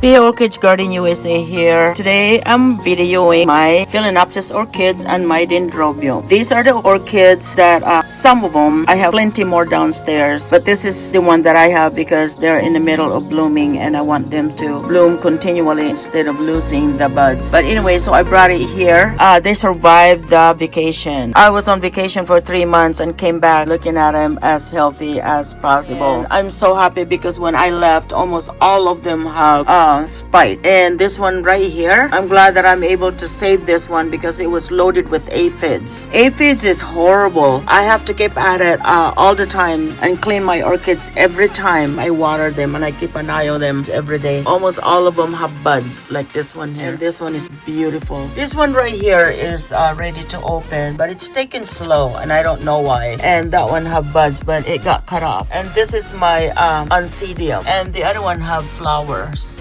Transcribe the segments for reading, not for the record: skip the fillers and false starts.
Be Orchids Garden USA here. Today I'm videoing my Phalaenopsis orchids and my dendrobium. These are the orchids that some of them I have plenty more downstairs, but this is the one that I have because they're in the middle of blooming and I want them to bloom continually instead of losing the buds. But anyway, so I brought it here. They survived the vacation. I was on vacation for 3 months and came back looking at them as healthy as possible. And I'm so happy because when I left, almost all of them have spike. And this one right here, I'm glad that I'm able to save this one because it was loaded with aphids. Aphids is horrible. I have to keep at it all the time and clean my orchids every time I water them, and I keep an eye on them every day. Almost all of them have buds like this one here. And this one is beautiful. This one right here is ready to open, but it's taken slow and I don't know why. And that one have buds, but it got cut off. And this is my Oncidium, and the other one have flowers.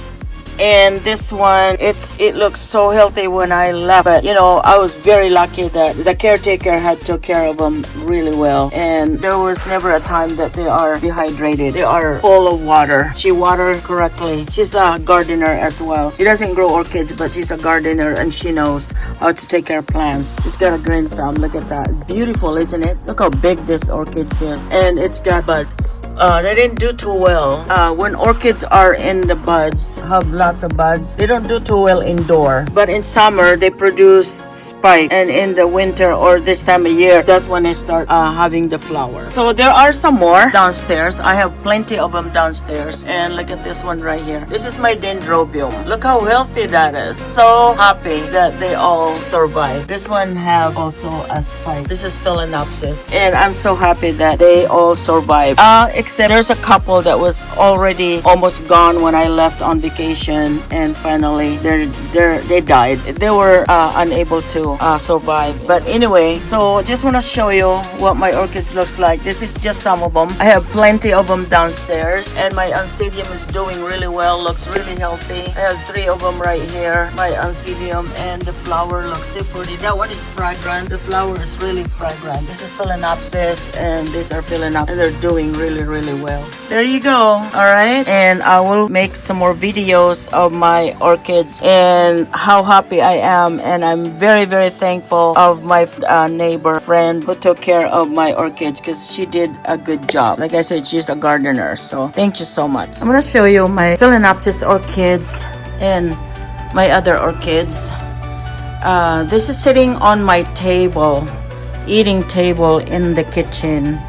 And this one, it looks so healthy when I left, but you know, I was very lucky that the caretaker had took care of them really well, and there was never a time that they are dehydrated. They are full of water. She watered correctly. She's a gardener as well. She doesn't grow orchids, but she's a gardener and she knows how to take care of plants. She's got a green thumb. Look at that. Beautiful, isn't it? Look how big this orchid is, and it's got bud. They didn't do too well. When orchids are in the buds, have lots of buds, they don't do too well indoor. But in summer, they produce spike. And in the winter or this time of year, that's when they start having the flowers. So there are some more downstairs. I have plenty of them downstairs. And look at this one right here. This is my dendrobium. Look how healthy that is. So happy that they all survived. This one have also a spike. This is Phalaenopsis. And I'm so happy that they all survived. Except there's a couple that was already almost gone when I left on vacation, and finally they died. They were unable to survive. But anyway, so just want to show you what my orchids looks like. This is just some of them. I have plenty of them downstairs, and my Oncidium is doing really well. Looks really healthy. I have 3 of them right here. My Oncidium, and the flower looks so pretty. That one is fragrant. The flower is really fragrant. This is Phalaenopsis, and these are Phalaenopsis, and they're doing really well. There you go. All right, and I will make some more videos of my orchids and how happy I am, and I'm very thankful of my neighbor friend who took care of my orchids because she did a good job. Like I said, she's a gardener, so thank you so much. I'm gonna show you my Phalaenopsis orchids and my other orchids. This is sitting on my table, eating table in the kitchen.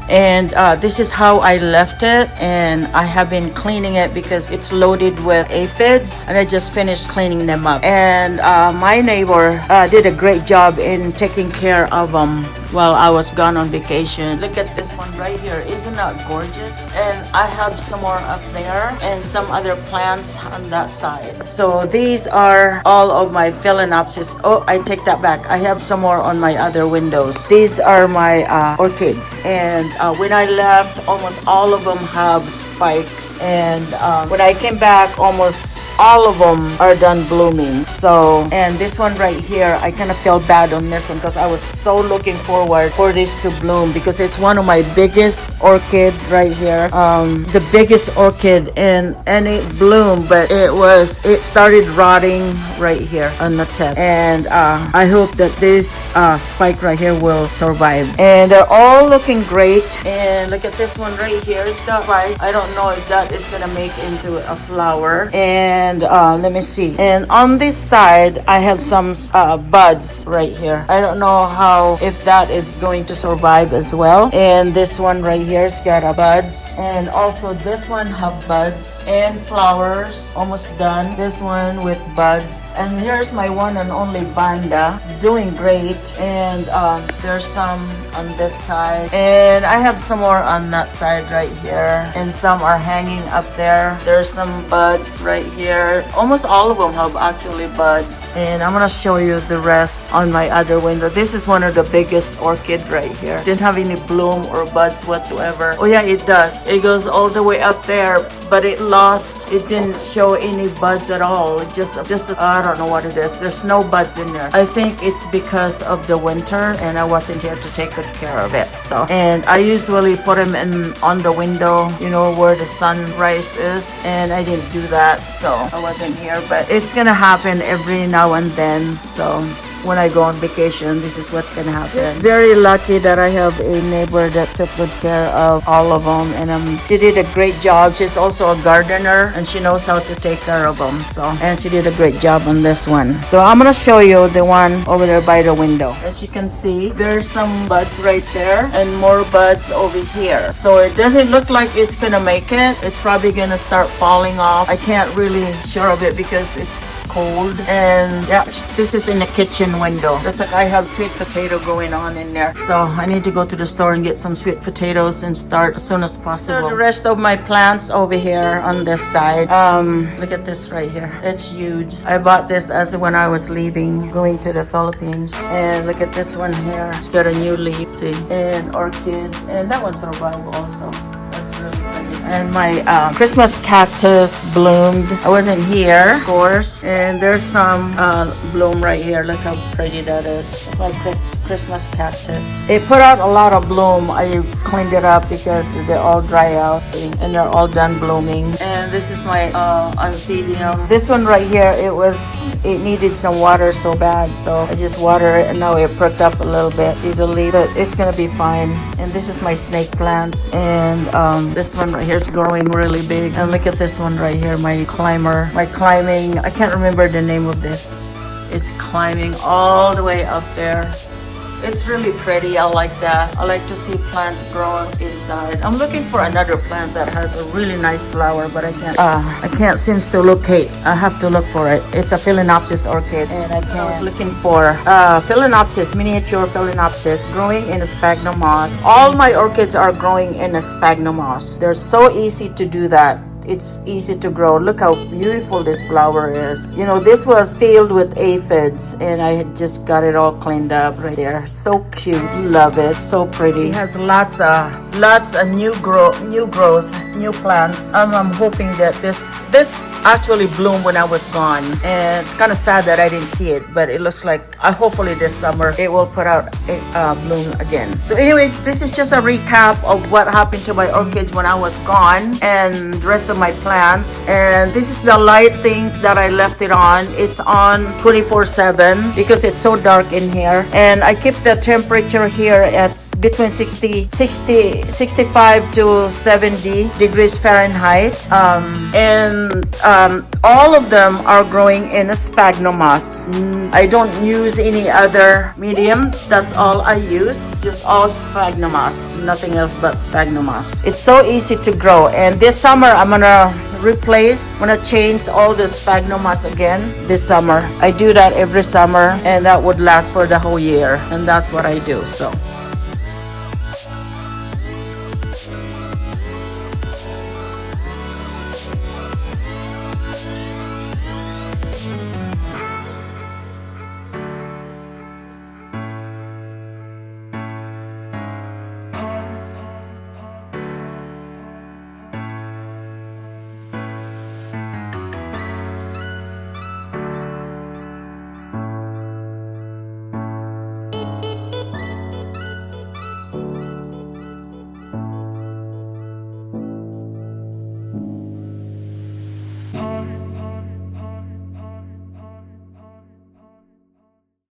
And this is how I left it, and I have been cleaning it because it's loaded with aphids, and I just finished cleaning them up. And my neighbor did a great job in taking care of them while I was gone on vacation. Look at this one right here. Isn't that gorgeous? And I have some more up there and some other plants on that side. So these are all of my Phalaenopsis. Oh, I take that back. I have some more on my other windows. These are my orchids, and when I left, almost all of them have spikes, and when I came back, almost all of them are done blooming. So, and this one right here, I kind of felt bad on this one because I was so looking forward for this to bloom because it's one of my biggest orchid right here. The biggest orchid, and it bloomed, but it started rotting right here on the tip. And I hope that this spike right here will survive. And they're all looking great. And look at this one right here. It's got spike. I don't know if that is gonna make into a flower. And let me see. And on this side, I have some buds right here. I don't know if that is going to survive as well. And this one right here's got buds. And also this one have buds and flowers. Almost done. This one with buds. And here's my one and only Vanda. It's doing great. And there's some on this side. And I have some more on that side right here. And some are hanging up there. There's some buds right here. there. Almost all of them have actually buds. And I'm gonna show you the rest on my other window. This is one of the biggest orchid right here. Didn't have any bloom or buds whatsoever. Oh yeah, it does. It goes all the way up there, but it didn't show any buds at all. It just I don't know what it is. There's no buds in there. I think it's because of the winter and I wasn't here to take good care of it. So, and I usually put them on the window, you know, where the sunrise is, and I didn't do that, so I wasn't here. But it's gonna happen every now and then. So when I go on vacation, this is what's gonna happen. Very lucky that I have a neighbor that took good care of all of them, and she did a great job. She's also a gardener and she knows how to take care of them. So, and she did a great job on this one. So I'm gonna show you the one over there by the window. As you can see, there's some buds right there and more buds over here. So it doesn't look like it's gonna make it. It's probably gonna start falling off. I can't really sure of it because it's cold. And yeah, this is in the kitchen window. Just like I have sweet potato going on in there, so I need to go to the store and get some sweet potatoes and start as soon as possible. So the rest of my plants over here on this side, look at this right here. It's huge. I bought this as when I was leaving, going to the Philippines. And look at this one here. It's got a new leaf, see, and orchids, and that one survived also. That's really pretty. And my Christmas cactus bloomed. I wasn't here, of course. And there's some bloom right here. Look how pretty that is. That's my Christmas cactus. It put out a lot of bloom. I cleaned it up because they're all dry out, see? And they're all done blooming. And this is my Oncidium. This one right here, it needed some water so bad, so I just water it, and now it perked up a little bit. See the leaf, but it's gonna be fine. And this is my snake plants, and this one right here is growing really big. And look at this one right here, my climbing, I can't remember the name of this. It's climbing all the way up there. It's really pretty. I like that. I like to see plants growing inside. I'm looking for another plant that has a really nice flower, but I can't seem to locate. I have to look for it. It's a Phalaenopsis orchid, and I was looking for Phalaenopsis, miniature Phalaenopsis, growing in a sphagnum moss. All my orchids are growing in a sphagnum moss. They're so easy to do that. It's easy to grow. Look how beautiful this flower is. You know, this was filled with aphids, and I had just got it all cleaned up right there. So cute. Love it. So pretty. It has lots of new growth, new plants. I'm hoping that this actually bloomed when I was gone, and it's kind of sad that I didn't see it, but it looks like hopefully this summer it will put out a bloom again. So anyway, this is just a recap of what happened to my orchids when I was gone and the rest of my plants. And this is the light things that I left it on. It's on 24/7 because it's so dark in here, and I keep the temperature here at between 65 to 70 degrees Fahrenheit. All of them are growing in a sphagnum moss. I don't use any other medium. That's all I use. Just all sphagnum moss. Nothing else but sphagnum moss. It's so easy to grow. And this summer, I'm gonna change all the sphagnum moss again this summer. I do that every summer, and that would last for the whole year. And that's what I do. So